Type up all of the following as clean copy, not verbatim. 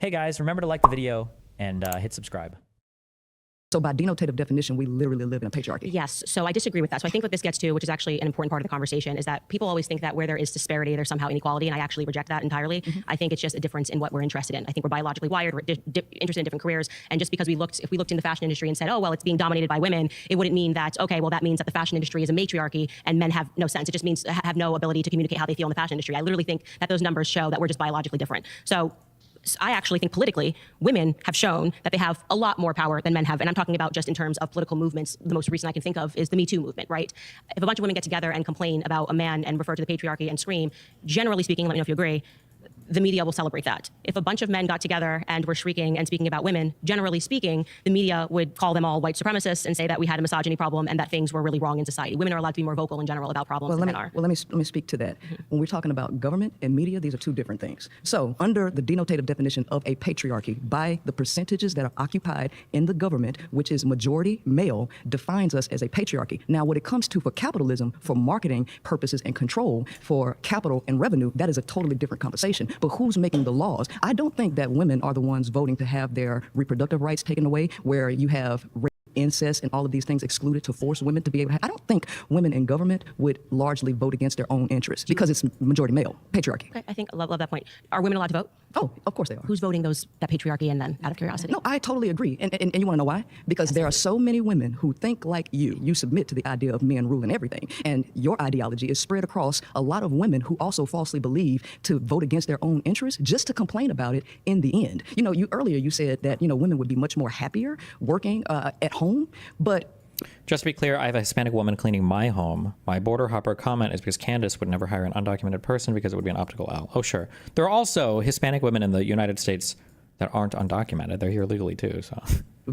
Hey guys, remember to like the video and hit subscribe. So by denotative definition, we literally live in a patriarchy. Yes, so I disagree with that. So I think what this gets to, which is actually an important part of the conversation, is that people always think that where there is disparity, there's somehow inequality, and I actually reject that entirely. I think it's just a difference in what we're interested in. I think we're biologically wired, we're interested in different careers, and just because if we looked in the fashion industry and said, oh, well, it's being dominated by women, it wouldn't mean that, okay, well, that means that the fashion industry is a matriarchy and men have no sense. It just means have no ability to communicate how they feel in the fashion industry. I literally think that those numbers show that we're just biologically different. So I actually think politically, women have shown that they have a lot more power than men have. And I'm talking about just in terms of political movements. The most recent I can think of is the Me Too movement, right? If a bunch of women get together and complain about a man and refer to the patriarchy and scream, generally speaking, let me know if you agree, the media will celebrate that. If a bunch of men got together and were shrieking and speaking about women, generally speaking, the media would call them all white supremacists and say that we had a misogyny problem and that things were really wrong in society. Women are allowed to be more vocal in general about problems than men are. Well, let me speak to that. When we're talking about government and media, these are two different things. So under the denotative definition of a patriarchy, by the percentages that are occupied in the government, which is majority male, defines us as a patriarchy. Now, when it comes to for capitalism, for marketing purposes and control, for capital and revenue, that is a totally different conversation. But who's making the laws? I don't think that women are the ones voting to have their reproductive rights taken away, where you have incest and all of these things excluded to force women to be able to I don't think women in government would largely vote against their own interests because it's majority male, patriarchy. Okay, I think I love that point. Are women allowed to vote? Oh, of course they are. Who's voting that patriarchy in then, out of curiosity? No, I totally agree. And you want to know why? Because there are so many women who think like you. You submit to the idea of men ruling everything. And your ideology is spread across a lot of women who also falsely believe to vote against their own interests just to complain about it in the end. You know, earlier you said that, women would be much more happier working at home, but Just to be clear, I have a Hispanic woman cleaning my home. My border hopper comment is because Candace would never hire an undocumented person because it would be an optical L. Oh, sure. There are also Hispanic women in the United States that aren't undocumented. They're here legally too, so.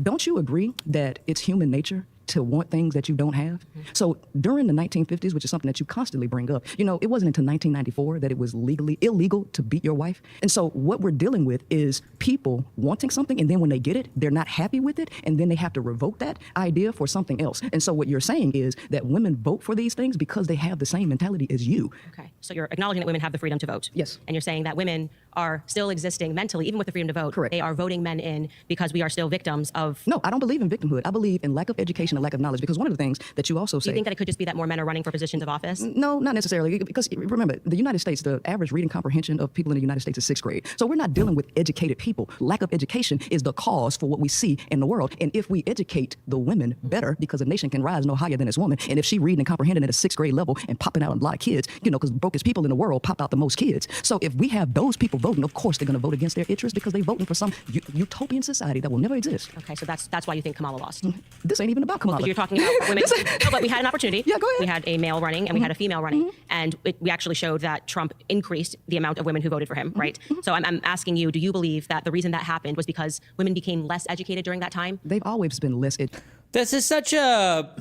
Don't you agree that it's human nature to want things that you don't have? So during the 1950s, which is something that you constantly bring up, it wasn't until 1994 that it was illegal to beat your wife. And so what we're dealing with is people wanting something, and then when they get it, they're not happy with it, and then they have to revoke that idea for something else. And so what you're saying is that women vote for these things because they have the same mentality as you. Okay, so you're acknowledging that women have the freedom to vote. Yes. And you're saying that women are still existing mentally, even with the freedom to vote. Correct. They are voting men in because we are still victims of... No, I don't believe in victimhood. I believe in lack of education and lack of knowledge, because one of the things that you also say... Do you think that it could just be that more men are running for positions of office? No, not necessarily, because remember, the United States, the average reading comprehension of people in the United States is 6th grade. So we're not dealing with educated people. Lack of education is the cause for what we see in the world. And if we educate the women better, because a nation can rise no higher than its woman, and if she reading and comprehending at a 6th grade level and popping out a lot of kids, because the brokest people in the world pop out the most kids. So if we have those people voting, of course they're going to vote against their interests because they're voting for some utopian society that will never exist. Okay, so that's why you think Kamala lost. This ain't even about Kamala. Well, you're talking about women. No, but we had an opportunity. Yeah, go ahead. We had a male running and we had a female running, and we actually showed that Trump increased the amount of women who voted for him, right? So I'm asking you, do you believe that the reason that happened was because women became less educated during that time? They've always been less educated. This is such a...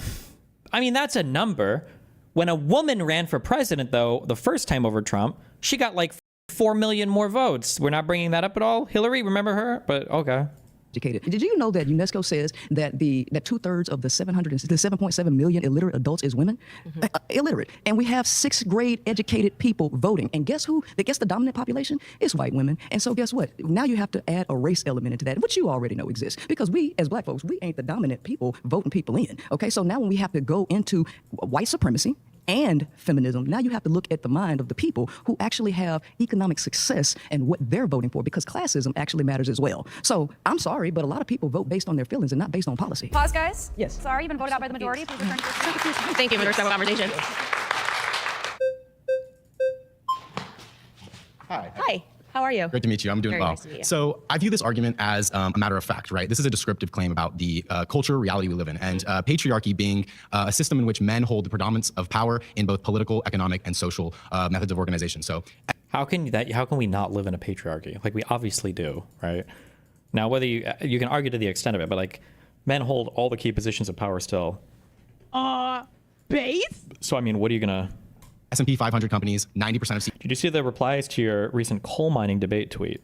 I mean, that's a number. When a woman ran for president, though, the first time over Trump, she got like 4 million more votes. We're not bringing that up at all? Hillary, remember her? But okay. Educated. Did you know that UNESCO says that that 2/3 of the 7.7 million illiterate adults is women? Illiterate. And we have 6th grade educated people voting. And guess who? Guess the dominant population is white women. And so guess what? Now you have to add a race element into that, which you already know exists. Because we, as black folks, we ain't the dominant people voting people in. Okay, so now when we have to go into white supremacy and feminism, now you have to look at the mind of the people who actually have economic success and what they're voting for, because classism actually matters as well. So I'm sorry, but a lot of people vote based on their feelings and not based on policy. Pause, guys. Yes. Sorry, you've been voted out by the majority. Please return to your seat. Thank you for the respectful conversation. Hi. Hi, how are you? Great to meet you. I'm doing Very well. nice to meet you. So I view this argument as a matter of fact, right? This is a descriptive claim about the culture, reality we live in, and patriarchy being a system in which men hold the predominance of power in both political, economic, and social methods of organization. So How can we not live in a patriarchy? Like, we obviously do, right? Now, whether you can argue to the extent of it, but like, men hold all the key positions of power still. Base? So, I mean, what are you gonna... S&P 500 companies, 90% of... Did you see the replies to your recent coal mining debate tweet?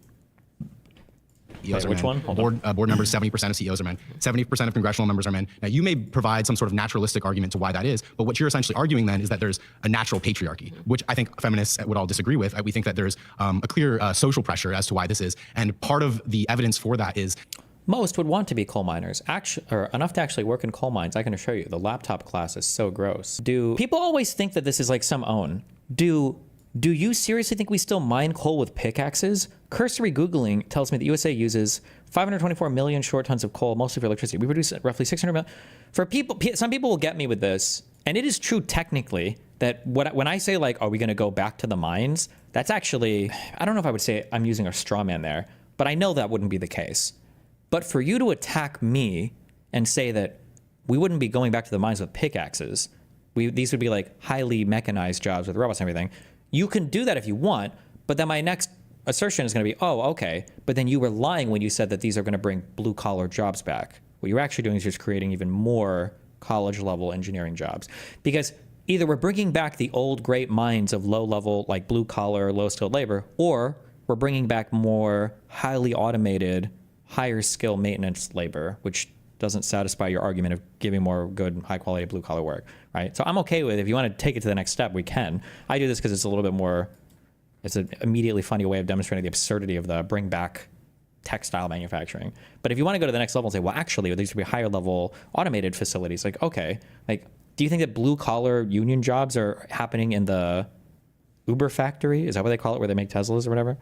CEOs are which men. one? Hold on. Board members, 70% of CEOs are men. 70% of congressional members are men. Now, you may provide some sort of naturalistic argument to why that is, but what you're essentially arguing then is that there's a natural patriarchy, which I think feminists would all disagree with. We think that there's a clear social pressure as to why this is, and part of the evidence for that is Most would want to be coal miners, actually, or enough to actually work in coal mines. I can assure you, the laptop class is so gross. Do people always think that this is like some own? Do you seriously think we still mine coal with pickaxes? Cursory Googling tells me that USA uses 524 million short tons of coal, mostly for electricity. We produce roughly 600 million. For people, some people will get me with this, and it is true technically that when I say like, are we going to go back to the mines? That's actually, I don't know if I would say I'm using a straw man there, but I know that wouldn't be the case. But for you to attack me and say that we wouldn't be going back to the mines with pickaxes, these would be like highly mechanized jobs with robots and everything. You can do that if you want, but then my next assertion is going to be, oh, okay, but then you were lying when you said that these are going to bring blue collar jobs back. What you're actually doing is just creating even more college level engineering jobs, because either we're bringing back the old great mines of low level, like blue collar, low skilled labor, or we're bringing back more highly automated, higher skill maintenance labor, which doesn't satisfy your argument of giving more good, high quality blue collar work, right? So I'm okay with, if you want to take it to the next step, we can. I do this because it's a little bit more, it's an immediately funny way of demonstrating the absurdity of the bring back textile manufacturing. But if you want to go to the next level and say, well, actually, these would be higher level automated facilities, like, okay, like, do you think that blue collar union jobs are happening in the Uber factory? Is that what they call it, where they make Teslas or whatever?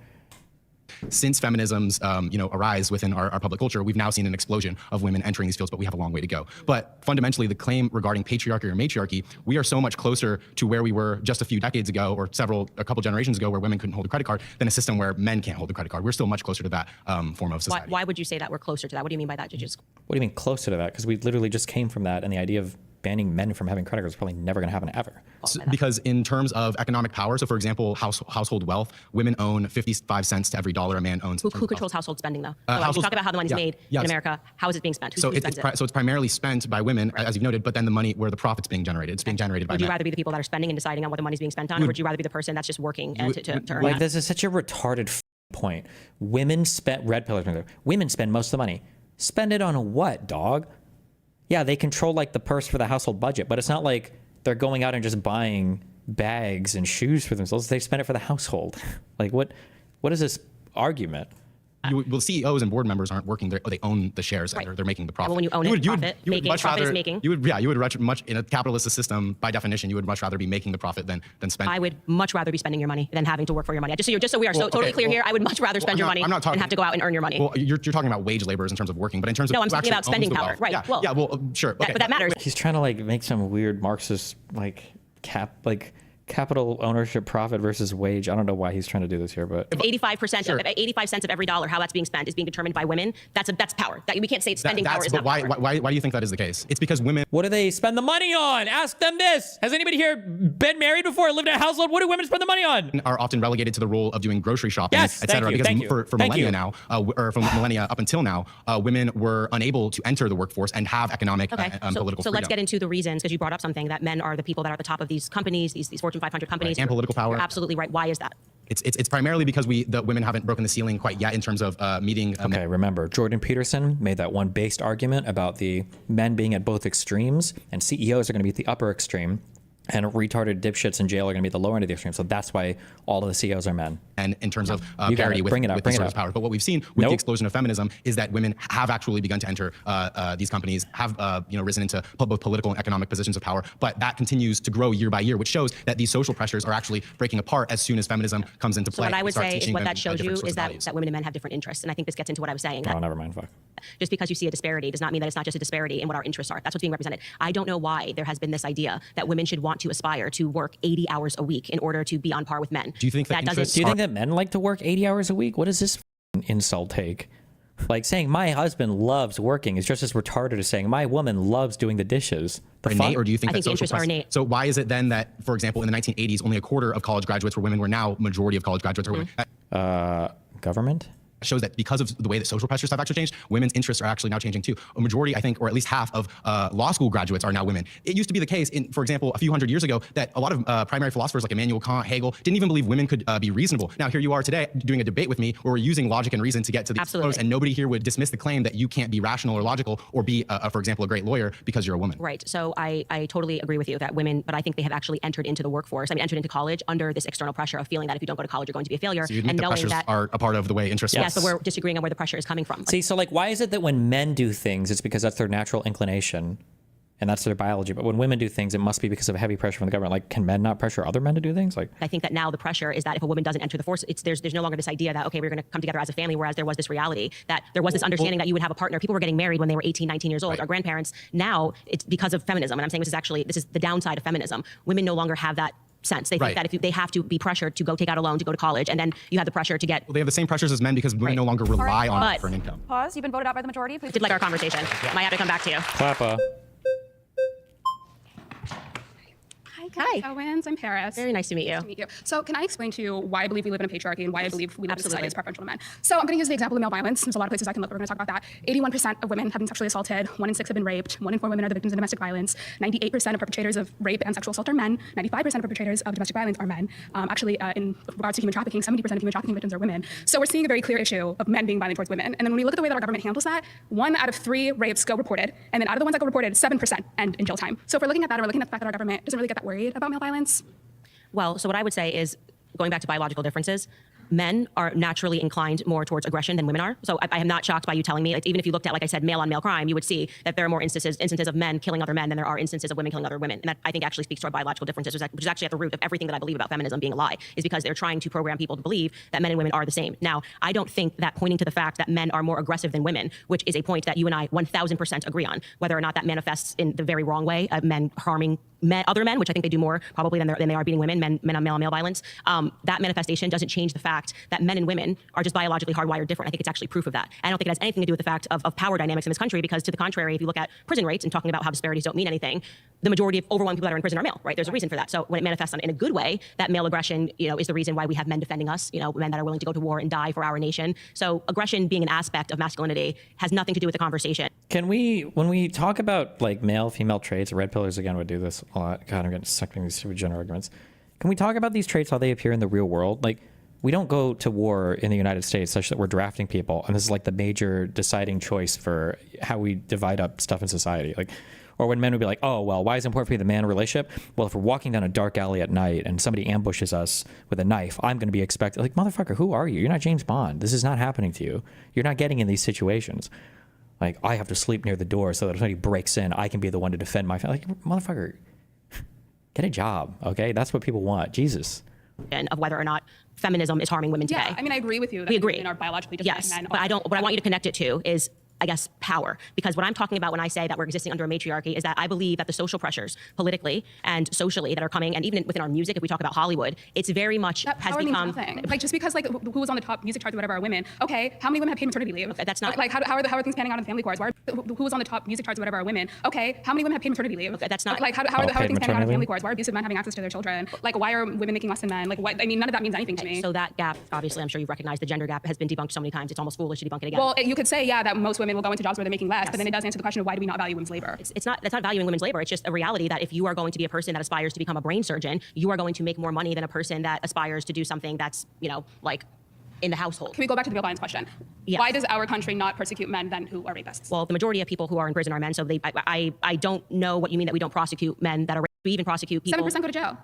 Since feminism's arise within our public culture, we've now seen an explosion of women entering these fields, but we have a long way to go. But fundamentally, the claim regarding patriarchy or matriarchy, we are so much closer to where we were just a few decades ago, or a couple generations ago, where women couldn't hold a credit card, than a system where men can't hold a credit card. We're still much closer to that form of society. Why would you say that we're closer to that? What do you mean by that, judges? What do you mean closer to that? Because we literally just came from that, and the idea of banning men from having credit cards is probably never going to happen ever. Because in terms of economic power, so for example, household wealth, women own 55 cents to every dollar a man owns. Who controls household spending, though? So you talk about how the money's made in America. How is it being spent? Who spends it? So it's primarily spent by women, as you've noted, but then the money where the profit's being generated, it's being generated by men. Would you rather be the people that are spending and deciding on what the money's being spent on, or would you rather be the person that's just working to earn Like, that? this is such a retarded point. Women spend, red pillars, women spend most of the money. Spend it on what, dog? Yeah, they control like the purse for the household budget, but it's not like they're going out and just buying bags and shoes for themselves. They spend it for the household. Like, what is this argument? Well, CEOs and board members aren't working there. They own the shares, Right. and they're making the profit. Well, when you own profit is making. You would much in a capitalist system, by definition, you would much rather be making the profit than spending. I would much rather be spending your money than having to work for your money. Just so we are totally clear here, I would much rather spend your money than have to go out and earn your money. Well, you're talking about wage laborers in terms of working, but in terms of No, I'm talking about spending power. Right. Yeah, Well, sure. Okay. But that matters. He's trying to like make some weird Marxist capital ownership profit versus wage. I don't know why he's trying to do this here, but 85% of 85 cents of every dollar, how that's being spent, is being determined by women. That's power. We can't say spending power is not why, power. why do you think that is the case? It's because women. what do they spend the money on? Ask them this. Has anybody here been married before, lived in a household? What do women spend the money on? Are often relegated to the role of doing grocery shopping, Yes, etc. thank you, Because thank you, for thank millennia you. now, or from millennia up until now, women were unable to enter the workforce and have economic Okay, political so freedom. let's get into the reasons, because you brought up something that men are the people that are at the top of these companies, these Fortune 500 companies. And political power. You're absolutely right. Why is that? It's primarily because the women haven't broken the ceiling quite yet in terms of meeting. Okay, remember, Jordan Peterson made that one based argument about the men being at both extremes, and CEOs are going to be at the upper extreme, and retarded dipshits in jail are going to be at the lower end of the extreme. So that's why all of the CEOs are men. And in terms of You got parity it. with Bring it up, the bring it source of up. power. But what we've seen with Nope. the explosion of feminism is that women have actually begun to enter these companies, have risen into both political and economic positions of power. But that continues to grow year by year, which shows that these social pressures are actually breaking apart as soon as feminism comes into So play. what I We would start say is teaching what them, that shows different you sorts is of that, values. that women and men have different interests. And I think this gets into what I was saying. Oh, That never mind. Fuck. just because you see a disparity does not mean that it's not just a disparity in what our interests are. That's what's being represented. I don't know why there has been this idea that women should want to aspire to work 80 hours a week in order to be on par with men. Do you think that doesn't? interests Do you think that men like to work 80 hours a week? What does this insult take? Like saying my husband loves working is just as retarded as saying my woman loves doing the dishes. The innate, fuck? or do you think I that think the social interests are press- innate. So why is it then that, for example, in the 1980s, only a quarter of college graduates were women, were now majority of college graduates are women? Government? shows that because of the way that social pressures have actually changed, women's interests are actually now changing too. A majority, I think, or at least half of law school graduates are now women. It used to be the case, for example, a few hundred years ago, that a lot of primary philosophers like Immanuel Kant, Hegel, didn't even believe women could be reasonable. Now here you are today doing a debate with me where we're using logic and reason to get to these posts, and nobody here would dismiss the claim that you can't be rational or logical or be, for example, a great lawyer because you're a woman. Right. So I totally agree with you that women, but I think they have actually entered into the workforce. I mean, entered into college under this external pressure of feeling that if you don't go to college, you're going to be a failure. So you admit and the knowing pressures that are a part of the way interests yes, but we're disagreeing on where the pressure is coming from. See, so like, why is it that when men do things, it's because that's their natural inclination and that's their biology, but when women do things, it must be because of heavy pressure from the government? Like, can men not pressure other men to do things? Like, I think that now the pressure is that if a woman doesn't enter the force, there's no longer this idea that, okay, we're going to come together as a family, whereas there was this reality that there was this understanding that you would have a partner. People were getting married when they were 18, 19 years old. Right. Our grandparents, now it's because of feminism. And I'm saying this is the downside of feminism. Women no longer have that sense. They think that if they have to be pressured to go take out a loan to go to college, and then you have the pressure to get. Well, they have the same pressures as men because women no longer rely on it for an income. Pause. You've been voted out by the majority. Please. Did like our conversation. I might have to come back to you. Clappa. Hi, Owens. I'm Paris. Very nice to meet you. Nice to meet you. So can I explain to you why I believe we live in a patriarchy and why I believe we live in a society that's preferential to men? So I'm going to use the example of male violence. There's a lot of places I can look. We're going to talk about that. 81% of women have been sexually assaulted. 1 in 6 have been raped. 1 in 4 women are the victims of domestic violence. 98% of perpetrators of rape and sexual assault are men. 95% of perpetrators of domestic violence are men. In regards to human trafficking, 70% of human trafficking victims are women. So we're seeing a very clear issue of men being violent towards women. And then when we look at the way that our government handles that, 1 out of 3 rapes go reported. And then out of the ones that go reported, 7% end in jail time. So if we're looking at that, or we're looking at the fact that our government doesn't really get that worried about male violence. Well, so what I would say is, going back to biological differences, men are naturally inclined more towards aggression than women are. So I am not shocked by you telling me, like, even if you looked at, like I said, male on male crime, you would see that there are more instances of men killing other men than there are instances of women killing other women. And that, I think, actually speaks to our biological differences, which is actually at the root of everything that I believe about feminism being a lie, is because they're trying to program people to believe that men and women are the same. Now, I don't think that pointing to the fact that men are more aggressive than women, which is a point that you and I 1000% agree on, whether or not that manifests in the very wrong way, men harming other men, which I think they do more probably than they are beating women, men on male violence. That manifestation doesn't change the fact that men and women are just biologically hardwired different. I think it's actually proof of that. I don't think it has anything to do with the fact of power dynamics in this country, because to the contrary, if you look at prison rates and talking about how disparities don't mean anything, the majority of overwhelming people that are in prison are male, right? There's a reason for that. So when it manifests in a good way, that male aggression, is the reason why we have men defending us, men that are willing to go to war and die for our nation. So aggression being an aspect of masculinity has nothing to do with the conversation. Can we, when we talk about like male, female traits, red pillars again would do this a lot. God, I'm getting sucked into these stupid gender arguments. Can we talk about these traits, how they appear in the real world? Like, we don't go to war in the United States such that we're drafting people, and this is like the major deciding choice for how we divide up stuff in society. Like, or when men would be like, oh, well, why is it important for you, the man relationship? Well, if we're walking down a dark alley at night and somebody ambushes us with a knife, I'm going to be expected, like, motherfucker, who are you? You're not James Bond. This is not happening to you. You're not getting in these situations. Like, I have to sleep near the door so that if somebody breaks in, I can be the one to defend my family. Like, motherfucker, get a job, okay? That's what people want. Jesus. And of whether or not feminism is harming women today. Yeah, I mean, I agree with you that we agree. women are biologically different. Yes, men but what I want you to connect it to is, I guess, power. Because what I'm talking about when I say that we're existing under a matriarchy is that I believe that the social pressures, politically and socially, that are coming, and even within our music, if we talk about Hollywood, it's very much that has power become means nothing. Like, just because, like, who was on the top music charts or whatever are women. Okay, how many women have paid maternity leave? Okay, that's not like how are things panning out in the family courts? Who was on the top music charts or whatever are women? Okay, how many women have paid maternity leave? Okay, that's not like how are things panning out in family courts? Why are abusive men having access to their children? Like, why are women making less than men? Like, what? I mean, none of that means anything to me. So that gap, obviously, I'm sure you've recognized the gender gap has been debunked so many times. It's almost foolish to debunk it again. Well, you could say, yeah, that most women will go into jobs where they're making less, but then it does answer the question of why do we not value women's labor? That's not valuing women's labor. It's just a reality that if you are going to be a person that aspires to become a brain surgeon, you are going to make more money than a person that aspires to do something that's, like in the household. Can we go back to the male violence question? Yes. Why does our country not persecute men then who are rapists? Well, the majority of people who are in prison are men, so I don't know what you mean that we don't prosecute men that are raped. We even prosecute people. 7% go to jail.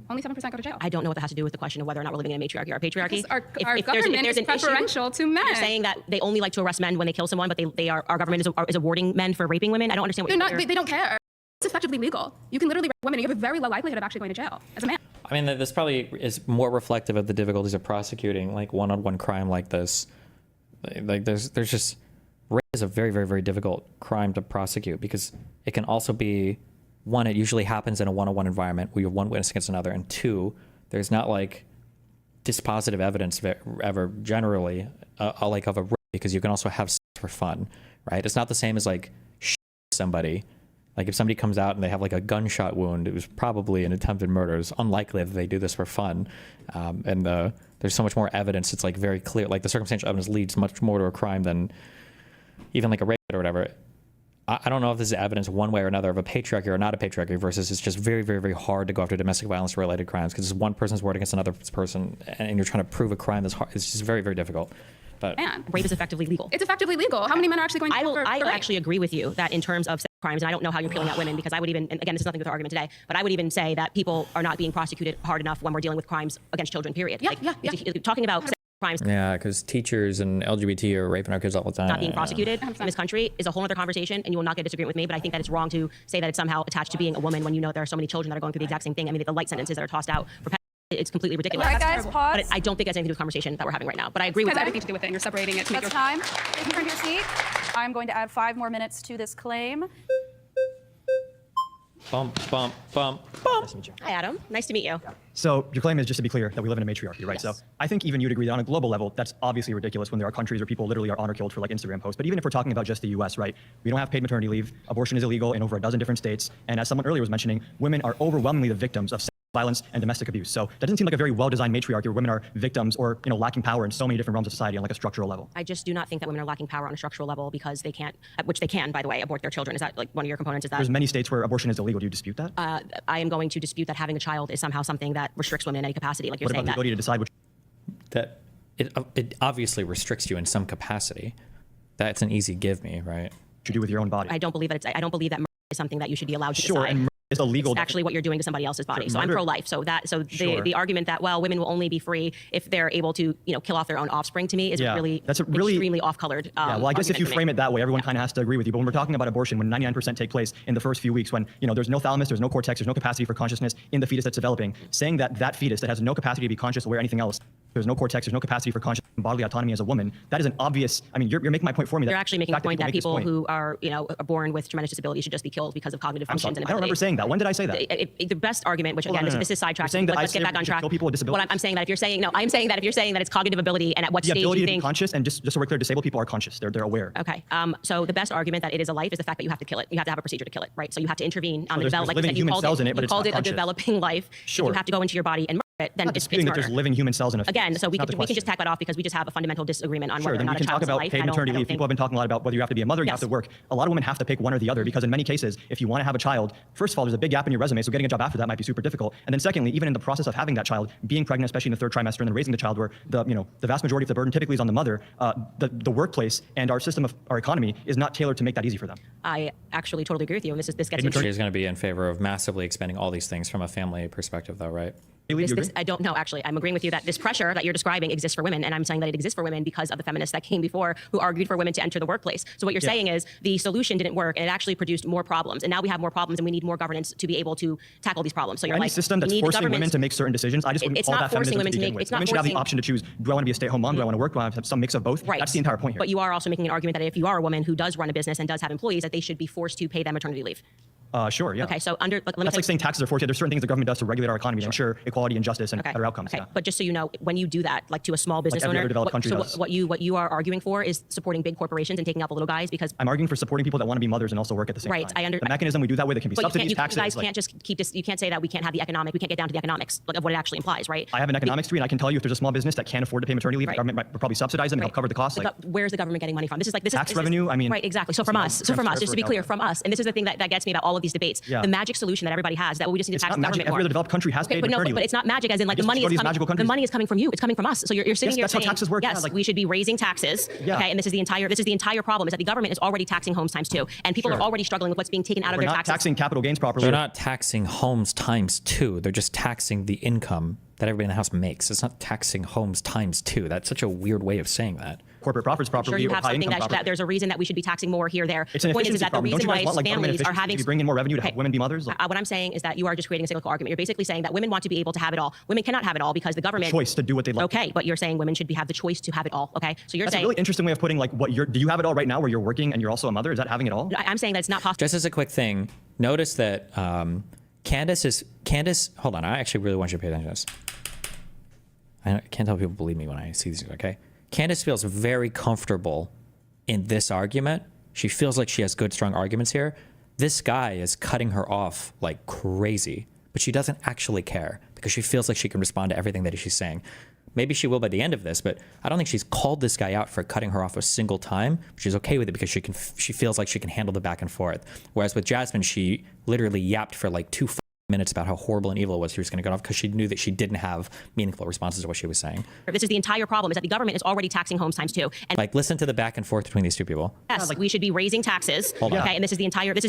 Only 7% go to jail. I don't know what that has to do with the question of whether or not we're living in a matriarchy or a patriarchy. Because our government is preferential to men. You're saying that they only like to arrest men when they kill someone, but our government is awarding men for raping women. I don't understand what they don't care. It's effectively legal. You can literally rape women. You have a very low likelihood of actually going to jail as a man. I mean, this probably is more reflective of the difficulties of prosecuting like one-on-one crime like this. Like there's just, rape is a very, very, very difficult crime to prosecute because it can also be, one, it usually happens in a one-on-one environment where you have one witness against another, and two, there's not like dispositive evidence ever generally like of a rape, because you can also have sex for fun, right? It's not the same as like somebody. Like if somebody comes out and they have like a gunshot wound, it was probably an attempted murder. It's unlikely that they do this for fun. And the there's so much more evidence. It's like very clear. Like the circumstantial evidence leads much more to a crime than even like a rape or whatever. I don't know if this is evidence one way or another of a patriarchy or not a patriarchy versus it's just very, very, very hard to go after domestic violence related crimes because it's one person's word against another person and you're trying to prove a crime that's hard. It's just very, very difficult. But Man. Rape is effectively legal. It's effectively legal. How many men are actually going to jail for I rape? actually agree with you that in terms of sex crimes, and I don't know how you're peeling out women because I would even, and again, this is nothing with our argument today, but I would even say that people are not being prosecuted hard enough when we're dealing with crimes against children, period. Yeah, yeah. Talking about sex crimes yeah, because teachers and LGBT are raping our kids all the time. not being prosecuted in this country is a whole other conversation, and you will not get a disagreement with me, but I think that it's wrong to say that it's somehow attached to being a woman when you know there are so many children that are going through the exact same thing. I mean, the light sentences that are tossed out for it's completely ridiculous. All right, guys, pause. But I don't think it has anything to do with the conversation that we're having right now. But I agree It with has that. everything to do with it, and you're separating it to make That's your time. Take you from your seat. I'm going to add 5 more minutes to this claim. Bump, bump, bump, bump. Nice to meet you. Hi, Adam. Nice to meet you. So your claim is, just to be clear, that we live in a matriarchy, right? Yes. So I think even you'd agree that on a global level, that's obviously ridiculous when there are countries where people literally are honor killed for like Instagram posts. But even if we're talking about just the US, right? We don't have paid maternity leave. Abortion is illegal in over a dozen different states. And as someone earlier was mentioning, women are overwhelmingly the victims of violence and domestic abuse. So that doesn't seem like a very well-designed matriarchy where women are victims or, you know, lacking power in so many different realms of society on like a structural level. I just do not think that women are lacking power on a structural level because they can't, which they can, by the way, abort their children. Is that like one of your components? Is that There's many states where abortion is illegal. Do you dispute that? I am going to dispute that having a child is somehow something that restricts women in any capacity. Like you're What about saying the that. ability to decide which? That it obviously restricts you in some capacity. That's an easy give me, right? You do with your own body? I don't believe that I don't believe that murder is something that you should be allowed to Sure, decide. and murder is illegal. It's actually what you're doing to somebody else's body. So I'm murder- pro-life. So Sure. the argument that women will only be free if they're able to kill off their own offspring to me is Yeah, really that's a really extremely off-colored. Yeah, well, I guess if you frame it that way, everyone kind of has to agree with you. But when we're talking about abortion, when 99% take place in the first few weeks, when there's no thalamus, there's no cortex, there's no capacity for consciousness in the fetus that's developing, saying that that fetus that has no capacity to be conscious, aware, anything else, there's no cortex, there's no capacity for conscious and bodily autonomy as a woman, that is an obvious. I mean, you're making my point for me. You're actually making a point that make this people point. who are are born with tremendous disability should just be killed because of cognitive I'm sorry, functions and I don't remember ability. saying that. When did I say that? The best argument, which again, no, no. this is sidetracked. You're saying that Let's get back on we should track. kill people with disabilities? I'm saying that if you're saying I'm saying that if you're saying that it's cognitive ability and at what The stage ability you to be think. conscious, and just so we're clear, disabled people are conscious. They're aware. Okay. So the best argument that it is a life is the fact that you have to kill it. You have to have a procedure to kill it, right? So you have to intervene on the there's development. living Like you human called cells in it, but you it's called not it a conscious. developing life. Sure. If you have to go into your body and murder it, then I'm not it's disputing that murder. there's living human cells in a fetus. Again, so we That's not can the just question. tack that off because we just have a fundamental disagreement on Sure, whether or then not we a can talk child's a about life. paid maternity leave. People have been talking a lot about whether you have to be a mother, you have to work. A lot of women have to pick one or the other because in many cases, if you want to have a child, first of all, there's a big gap in your resume, so getting a job after that might be super difficult. And then secondly, even in the process of having that child, being pregnant, especially in the third trimester, and then raising the child, where the vast majority of the burden typically is on the mother, the workplace and our system of our economy is not tailored to make that easy for them. I actually totally agree with you, and this gets She into is going to be in favor of massively expanding all these things from a family perspective, though, right? I don't know, actually. I'm agreeing with you that this pressure that you're describing exists for women, and I'm saying that it exists for women because of the feminists that came before who argued for women to enter the workplace. So what you're saying is the solution didn't work, and it actually produced more problems. And now we have more problems, and we need more governance to be able to tackle these problems. So you're Any like, system that's we need the forcing women government- to make certain decisions, I just wouldn't It's call not that forcing feminism women to to begin make- with. it's not Women should have the forcing- option to choose, do I want to be a stay-at-home mom, do I want to work, do I want to have some mix of both? Right. That's the entire point here. But you are also making an argument that if you are a woman who does run a business and does have employees, that they should be forced to pay them maternity leave. Sure, yeah. Okay, so let me That's tell like you- saying taxes are forced. There's certain things the government does to regulate our economy to ensure equality and justice and better outcomes. Okay. Yeah. But just so you know, when you do that, like to a small business every owner, other developed country does. what you are arguing for is supporting big corporations and taking out the little guys because. I'm arguing for supporting people that want to be mothers and also work at the same Right, time. I The mechanism we do that way, there can be But subsidies, you taxes. guys like- can't just keep this. You can't say that we can't have we can't get down to the economics of what it actually implies, right? I have an economics degree, and I can tell you if there's a small business that can't afford to pay maternity leave, Right. the government might probably subsidize them and help cover the costs. Where's the government getting money from? This is Tax revenue, I mean, right, exactly. So from us, just to be clear, from us, and this is the thing that gets me about all of these debates. Yeah. The magic solution that everybody has that we just need to It's tax not the magic. government Every more. other developed country has paid but maternity leave. it's not magic as in like the Just money go is to these coming. magical The countries. money is coming from you. It's coming from us. So you're sitting Yes, here that's how saying, taxes work. Yeah, yes, like- we should be raising taxes. Yeah. Okay, and this is the entire problem is that the government is already taxing homes times 2, and people Sure. are already struggling with what's being taken out of We're their not taxes. taxing capital gains properly. They're not taxing homes times 2. They're just taxing the income that everybody in the house makes. It's not taxing homes times 2. That's such a weird way of saying that. corporate profits Sure, properly you or have high something income that properly. there's a reason that we should be taxing more here, there. It's an The point is efficiency that the problem. Don't reason you guys why want like government families are efficiency having to bring in more revenue to Okay. help women be mothers? Like, What I'm saying is that you are just creating a cyclical argument. You're basically saying that women want to be able to have it all. Women cannot have it all because the government choice to do what they like. Okay, but you're saying women should have the choice to have it all. Okay, so you're That's a saying really interesting way of putting like what you're. Do you have it all right now, where you're working and you're also a mother? Is that having it all? I'm saying that it's not possible. Just as a quick thing, notice that Candace. Hold on, I actually really want you to pay attention to this. I can't tell people believe me when I see these. Okay, Candace feels very comfortable in this argument. She feels like she has good, strong arguments here. This guy is cutting her off like crazy, but she doesn't actually care because she feels like she can respond to everything that she's saying. Maybe she will by the end of this, but I don't think she's called this guy out for cutting her off a single time. She's okay with it because she feels like she can handle the back and forth. Whereas with Jasmine, she literally yapped for like 2 minutes about how horrible and evil it was she was going to get off because she knew that she didn't have meaningful responses to what she was saying. This is the entire problem, is that the government is already taxing homes times 2. And Like, listen to the back and forth between these two people. yes, we should be raising taxes. Hold on. Okay, and this is the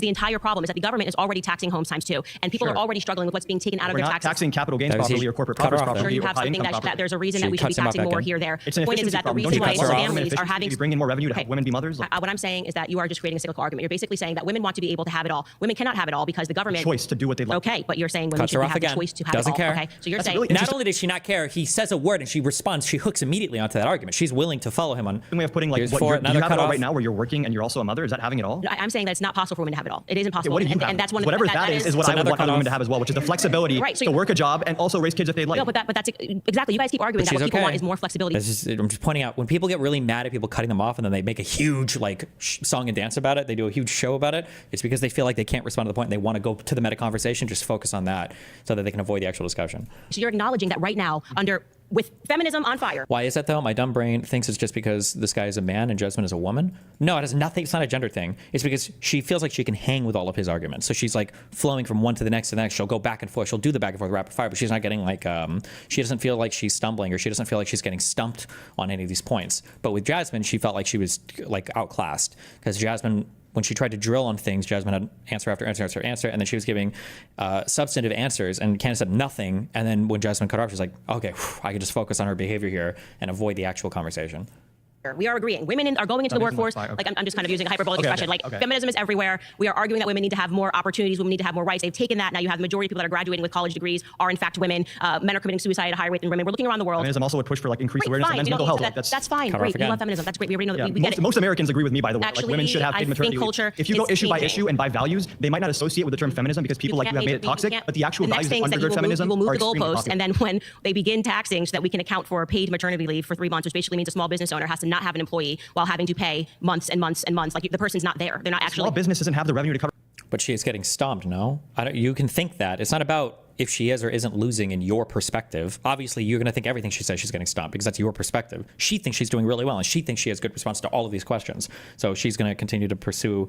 entire problem, is that the government is already taxing homes times 2, and people are already struggling with what's being taken out of We're their not taxes. taxing capital gains That was properly he or corporate cut her profits off there. Sure, properly you or have high something income that property. there's a reason She that we should be cuts him off taxing back more in. here, there. It's The an point is efficiency that the problem. Don't reason you why think that's our argument? families are Efficiency, having you bring in more revenue to have women be mothers. what I'm saying is that you are just creating a cyclical argument. You're basically saying that women want to be able to have it all. Women cannot have it all because the government Choice to do what they like. Okay, but you're saying women Cuts should her have off the again. choice to have Doesn't it all. care. Okay, so you're That's saying really Not only does she not care, he says a word and she responds. She hooks immediately onto that argument. She's willing to follow him on. Same way of putting like Here's what four, you're, do you another have it all cutoff. right now where you're working and you're also a mother? Is that having it all? I'm saying that it's not possible for women to have it all. It is impossible. What do you have? and that's one of Whatever that that is what It's I would another want other women cutoff. to have as well, which is the flexibility Right, so to you- work a job and also raise kids if they'd like. No, but that's exactly. You guys keep arguing that She's what people okay. want is more flexibility. I'm just pointing out when people get really mad at people cutting them off and then they make a huge like song and dance about it. They do a huge show about it. It's because they feel like they can't respond to the point and they want to go to the meta conversation, just focus on that so that they can avoid the actual discussion. So you're acknowledging that right now, with feminism on fire. Why is that though? My dumb brain thinks it's just because this guy is a man and Jasmine is a woman. No, it has nothing. It's not a gender thing. It's because she feels like she can hang with all of his arguments. So she's like flowing from one to the next to the next. She'll go back and forth. She'll do the back and forth rapid fire, but she's not getting like, she doesn't feel like she's stumbling or she doesn't feel like she's getting stumped on any of these points. But with Jasmine, she felt like she was like outclassed because Jasmine, when she tried to drill on things, Jasmine had answer after answer after answer, and then she was giving substantive answers, and Candace said nothing. And then when Jasmine cut her off, she's like, okay, I can just focus on her behavior here and avoid the actual conversation. We are agreeing. Women are going into the workforce. Okay. Like I'm just kind of using a hyperbolic Okay, expression. okay, Like okay. feminism is everywhere. We are arguing that women need to have more opportunities. Women need to have more rights. They've taken that. Now you have the majority of people that are graduating with college degrees are in fact women. Men are committing suicide at a higher rate than women. We're looking around the world. Feminism also would push for like increased Great, awareness of fine. men's You know, mental health. that's fine. Cut off Great. We again. love feminism. That's great. We already know Yeah, that. We get it. most Americans agree with me, by the way. Actually, like women should have I paid think maternity culture leave. If you go is issue by changing. issue and by values, they might not associate with the term feminism because people like you have made it toxic. But the actual values that undergird feminism will move are the extremely goalposts, popular. and then when they begin taxing so that we can account for paid maternity leave for 3 months, which basically means a small business owner has to not have an employee while having to pay months and months and months. Like the person's not there. They're not actually. Small business doesn't have the revenue to cover. But she is getting stomped, no? You can think that. It's not about if she is or isn't losing in your perspective. Obviously, you're going to think everything she says she's getting stomped because that's your perspective. She thinks she's doing really well, and she thinks she has good response to all of these questions. So she's going to continue to pursue,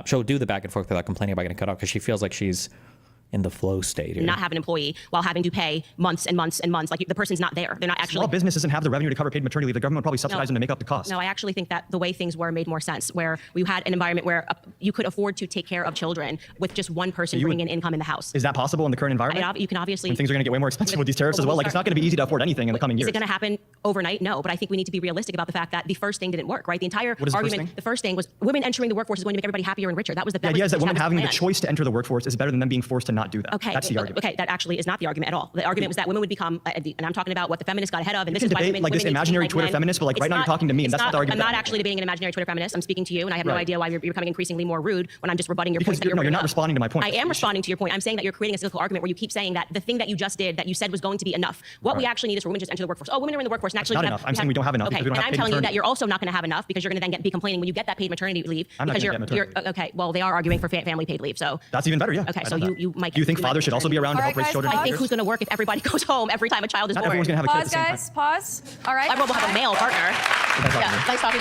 she'll do the back and forth without complaining about getting cut off because she feels like she's in the flow state here. not have an employee while having to pay months and months and months. Like the person's not there. They're not actually. Small business doesn't have the revenue to cover paid maternity leave. The government would probably subsidize them to make up the cost. No, I actually think that the way things were made more sense, where we had an environment where you could afford to take care of children with just one person bringing in income in the house. Is that possible in the current environment? You can obviously. When things are going to get way more expensive with these tariffs as well. Like it's not going to be easy to afford anything in the coming years. Is it going to happen overnight? No, but I think we need to be realistic about the fact that the first thing didn't work, right? The entire What is the first argument, thing? the first thing was women entering the workforce is going to make everybody happier and richer. That was the The idea is that women having the plan. choice to enter the workforce is better than them being forced to not do that. Okay, That's the argument. Okay, that actually is not the argument at all. The argument was that women would become, and I'm talking about what the feminists got ahead of, and this can is why debate women like this women need to be imaginary like Twitter men. feminist, but like It's right now you're not- talking to me, and it's that's not the argument I'm that not I'm actually debating an imaginary Twitter feminist. I'm speaking to you, and I have no Right. idea why you're becoming increasingly more rude when I'm just rebutting your Because point. you're not responding to my point. I am responding to your point. I'm saying that you're creating a cyclical argument where you keep saying that the thing that you just did, that you said was going to be enough. What we actually need is for women to just enter the workforce. Oh, women are in the workforce, and actually not we enough. have, I'm saying we don't have enough Okay, because we don't and have I'm paid telling you that maternity. you're also not going to have enough because you're going to then be complaining when you get that paid maternity leave I'm not because gonna get maternity leave. okay. Well, they are arguing for family paid leave, so. That's even better, yeah. Okay, I so know that. you might. Do you think you might fathers should also be around to All help right, raise guys, children? pause. I think who's going to work if everybody goes home every time a child is Not born? everyone's going to have a kid at Pause, the same time. guys. Pause. All right. Everyone will have a male partner. Nice talking to you. Nice talking.